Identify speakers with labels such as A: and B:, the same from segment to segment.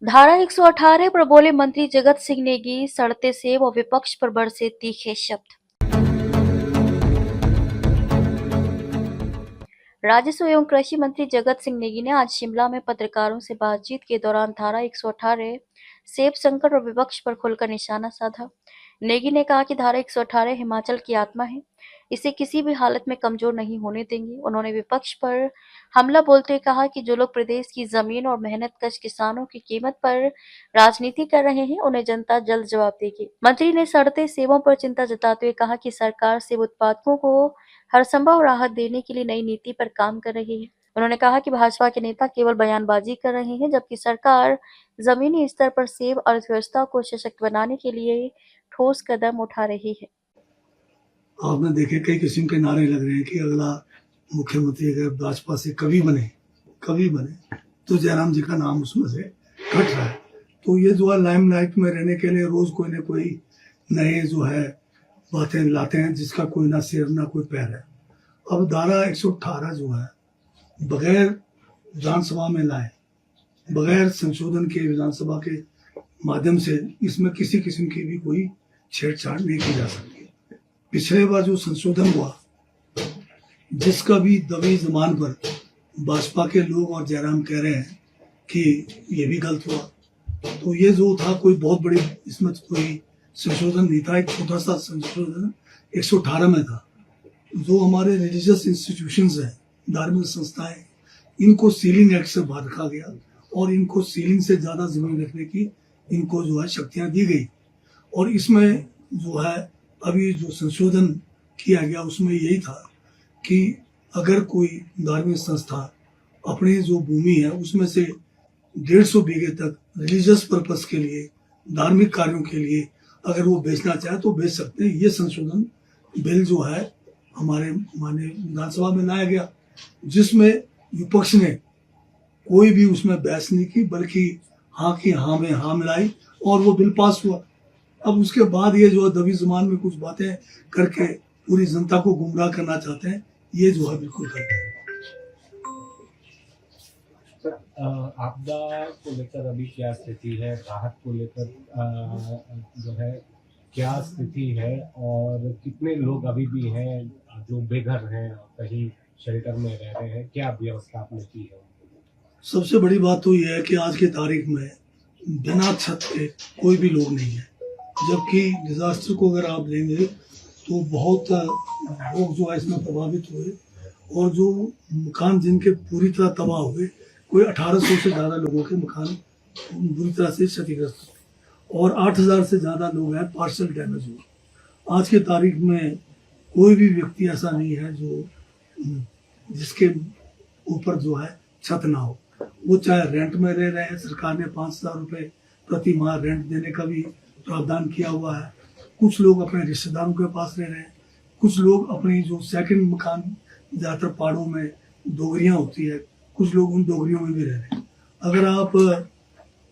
A: धारा 118 पर बोले मंत्री जगत सिंह नेगी, सड़ते सेब और विपक्ष पर बरसे तीखे शब्द। राजस्व एवं कृषि मंत्री जगत सिंह नेगी ने आज शिमला में पत्रकारों से बातचीत के दौरान धारा 118 सेब संकट और विपक्ष पर खुलकर निशाना साधा। नेगी ने कहा कि धारा 118 हिमाचल की आत्मा है, इसे किसी भी हालत में कमजोर नहीं होने देंगे। उन्होंने विपक्ष पर हमला बोलते हुए कहा कि जो लोग प्रदेश की जमीन और मेहनतकश किसानों की कीमत पर राजनीति कर रहे हैं, उन्हें जनता जल्द जवाब देगी। मंत्री ने सड़ते सेबों पर चिंता जताते हुए कहा कि सरकार सेब उत्पादकों को हर संभव राहत देने के लिए नई नीति पर काम कर रही है। उन्होंने कहा कि भाजपा के नेता केवल बयानबाजी कर रहे हैं, जबकि सरकार जमीनी स्तर पर सेब अर्थव्यवस्था को सशक्त बनाने के लिए ठोस कदम उठा रही है।
B: आपने देखे कई किस्म के नारे लग रहे हैं कि अगला मुख्यमंत्री अगर भाजपा से कभी बने तो जयराम जी का नाम उसमें से कट रहा है। तो ये जो है लाइमलाइट में रहने के लिए रोज कोई ना कोई नए जो है बातें लाते हैं, जिसका कोई ना सिर ना कोई पैर है। अब धारा 118 जो है बगैर विधानसभा में लाए, बगैर संशोधन के विधानसभा के माध्यम से इसमें किसी किस्म की भी कोई छेड़छाड़ नहीं की जा सकती। पिछले बार जो संशोधन हुआ, जिसका भी दबी जबान पर भाजपा के लोग और जयराम कह रहे हैं कि ये भी गलत हुआ, तो ये जो था कोई बहुत बड़ी इसमें कोई संशोधन नहीं था। एक छोटा सा संशोधन 118 में था। जो हमारे रिलीजियस इंस्टीट्यूशंस हैं, धार्मिक संस्थाएं, इनको सीलिंग एक्ट से बाहर रखा गया और इनको सीलिंग से ज्यादा जमीन रखने की इनको जो है शक्तियां दी गई। और इसमें जो है अभी जो संशोधन किया गया उसमें यही था कि अगर कोई धार्मिक संस्था अपनी जो भूमि है उसमें से 150 बीघे तक रिलीजियस पर्पस के लिए, धार्मिक कार्यों के लिए अगर वो बेचना चाहे तो बेच सकते हैं। ये संशोधन बिल जो है हमारे माननीय विधानसभा में लाया गया, जिसमें विपक्ष ने कोई भी उसमें बहस नहीं की, बल्कि हाँ की हाँ में हाँ मिलाई और वो बिल पास हुआ। अब उसके बाद ये जो दबी जुबान में कुछ बातें करके पूरी जनता को गुमराह करना चाहते हैं, ये जो है बिल्कुल करते हैं।
C: आपदा को लेकर अभी क्या स्थिति है, राहत को लेकर जो है क्या स्थिति है, और कितने लोग अभी भी हैं जो बेघर हैं, कहीं शेल्टर में रह रहे हैं, क्या व्यवस्था आपने की है?
B: सबसे बड़ी बात तो यह है कि आज की तारीख में बिना छत के कोई भी लोग नहीं है, जबकि डिजास्टर को अगर आप लेंगे तो बहुत लोग जो है इसमें प्रभावित हुए और जो मकान जिनके पूरी तरह तबाह हुए, कोई 1800 से ज़्यादा लोगों के मकान बुरी तरह से क्षतिग्रस्त हुए और 8000 से ज़्यादा लोग हैं पार्शियल डैमेज हुए। आज की तारीख में कोई भी व्यक्ति ऐसा नहीं है जो जिसके ऊपर जो है छत ना हो। वो चाहे रेंट में रह रहे हैं, सरकार ने 5000 रुपये प्रति माह रेंट देने का भी प्रावधान किया हुआ है। कुछ लोग अपने रिश्तेदारों के पास रह रहे हैं, कुछ लोग अपनी जो सेकंड मकान, ज़्यादातर पहाड़ों में डोगरियाँ होती है, कुछ लोग उन डोगरियों में भी रह रहे हैं। अगर आप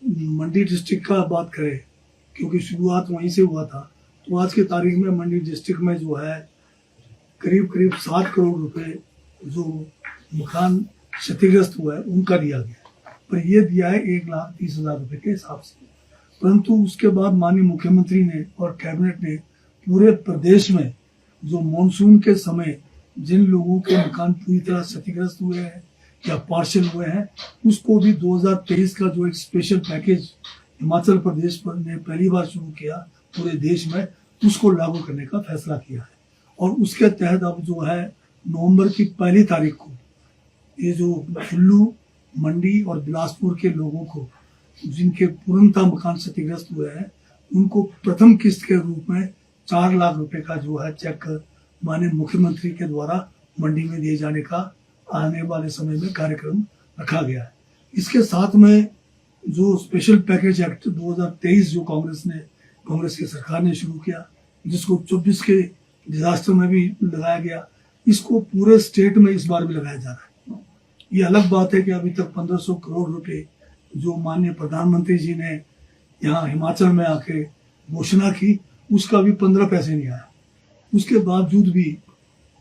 B: मंडी डिस्ट्रिक्ट का बात करें, क्योंकि शुरुआत वहीं से हुआ था, तो आज की तारीख में मंडी डिस्ट्रिक्ट में जो है करीब 7 करोड़ रुपए जो मकान क्षतिग्रस्त हुआ है उनका दिया गया, पर यह दिया है 1,30,000 रुपए के हिसाब से। परंतु उसके बाद माननीय मुख्यमंत्री ने और कैबिनेट ने पूरे प्रदेश में जो मानसून के समय जिन लोगों के मकान पूरी तरह क्षतिग्रस्त हुए हैं या पार्शियल हुए हैं, उसको भी 2023 का जो एक स्पेशल पैकेज हिमाचल प्रदेश पर ने पहली बार शुरू किया पूरे देश में, उसको लागू करने का फैसला किया है। और उसके तहत अब जो है नवंबर की 1 तारीख को ये जो कुल्लू, मंडी और बिलासपुर के लोगों को जिनके पूर्णतः मकान क्षतिग्रस्त हुए हैं, उनको प्रथम किस्त के रूप में 4 लाख रुपए का जो है चेक माननीय मुख्यमंत्री के द्वारा मंडी में दिए जाने का आने वाले समय में कार्यक्रम रखा गया है। इसके साथ में जो स्पेशल पैकेज एक्ट 2023 जो कांग्रेस की सरकार ने शुरू किया, जिसको 24 के डिजास्टर में भी लगाया गया, इसको पूरे स्टेट में इस बार भी लगाया जा रहा है। ये अलग बात है कि अभी तक 1500 करोड़ रुपए जो माननीय प्रधानमंत्री जी ने यहाँ हिमाचल में आके घोषणा की, उसका भी 15 पैसे नहीं आया। उसके बावजूद भी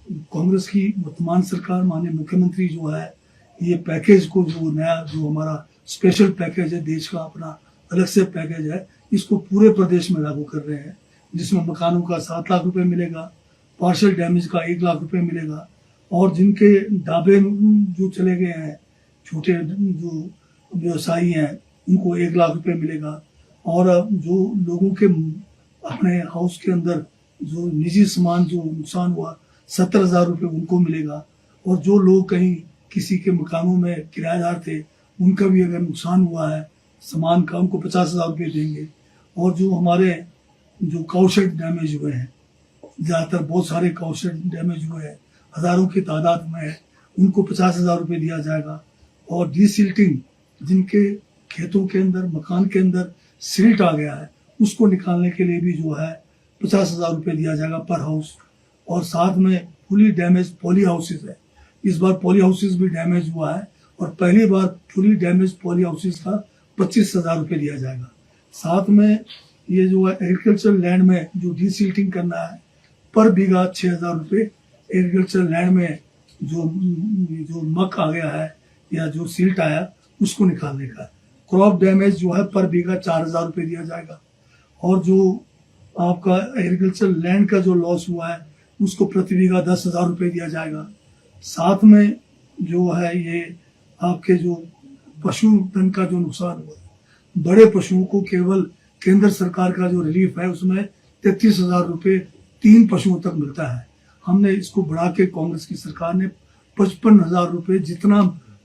B: कांग्रेस की वर्तमान सरकार, माननीय मुख्यमंत्री जो है ये पैकेज को जो नया जो हमारा स्पेशल पैकेज है, देश का अपना अलग से पैकेज है, इसको पूरे प्रदेश में लागू कर रहे हैं, जिसमें मकानों का 7 लाख रुपए मिलेगा, पार्शियल डैमेज का 1 लाख रुपए मिलेगा, और जिनके ढाबे जो चले गए हैं, छोटे जो व्यवसायी हैं, उनको 1 लाख रुपए मिलेगा, और जो लोगों के अपने हाउस के अंदर जो निजी सामान जो नुकसान हुआ 70,000 रुपये उनको मिलेगा, और जो लोग कहीं किसी के मकानों में किराएदार थे उनका भी अगर नुकसान हुआ है सामान का, उनको 50,000 रुपये देंगे। और जो हमारे जो काउशेड डैमेज हुए हैं, ज़्यादातर बहुत सारे काउशेड डैमेज हुए हैं, हज़ारों की तादाद में है, उनको 50,000 रुपये दिया जाएगा। और डीसिल्टिंग, जिनके खेतों के अंदर मकान के अंदर सिल्ट आ गया है, उसको निकालने के लिए भी जो है 50,000 रुपये दिया जाएगा पर हाउस। और साथ में फुली डैमेज पॉली हाउसेज है, इस बार पॉली हाउसेज भी डैमेज हुआ है, और पहली बार फुली डैमेज पॉली हाउसेज का 25,000 रुपये दिया जाएगा। साथ में ये जो है एग्रीकल्चर लैंड में जो डीसिल्टिंग करना है, पर बीघा 6,000 रुपये एग्रीकल्चर लैंड में जो मक आ गया है या जो सिल्ट आया उसको निकालने का। क्रॉप डैमेज जो है पर बीघा 4,000 रुपये दिया जाएगा। और जो आपका एग्रीकल्चर लैंड का जो लॉस हुआ है उसको प्रति बीघा 10,000 रुपये दिया जाएगा। साथ में जो है ये आपके जो पशुधन का जो नुकसान हुआ है, बड़े पशुओं को केवल केंद्र सरकार का जो रिलीफ है उसमें 33,000 रुपये 3 पशुओं तक मिलता है। हमने इसको बढ़ा के कांग्रेस की सरकार ने 55,000 रुपये, जितना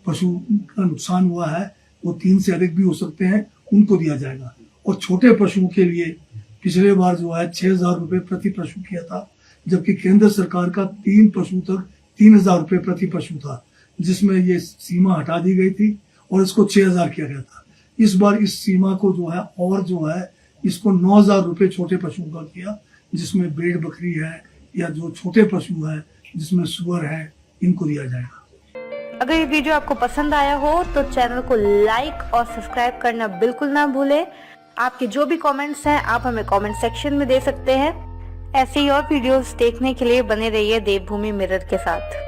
B: पशु का नुकसान हुआ है वो 3 से अधिक भी हो सकते हैं, उनको दिया जाएगा। और छोटे पशुओं के लिए पिछले बार जो है 6,000 रुपये प्रति पशु किया था, जबकि केंद्र सरकार का 3 पशु तक 3,000 रुपये प्रति पशु था, जिसमें ये सीमा हटा दी गई थी और इसको 6,000 किया गया था। इस बार इस सीमा को जो है और जो है इसको 9,000 रुपये छोटे पशुओं का किया, जिसमें भेड़ बकरी है या जो छोटे पशु है जिसमें सुअर है, इनको दिया जाएगा।
D: अगर ये वीडियो आपको पसंद आया हो तो चैनल को लाइक और सब्सक्राइब करना बिल्कुल ना भूलें। आपके जो भी कमेंट्स हैं आप हमें कमेंट सेक्शन में दे सकते हैं। ऐसे ही और वीडियोस देखने के लिए बने रहिए देवभूमि मिरर के साथ।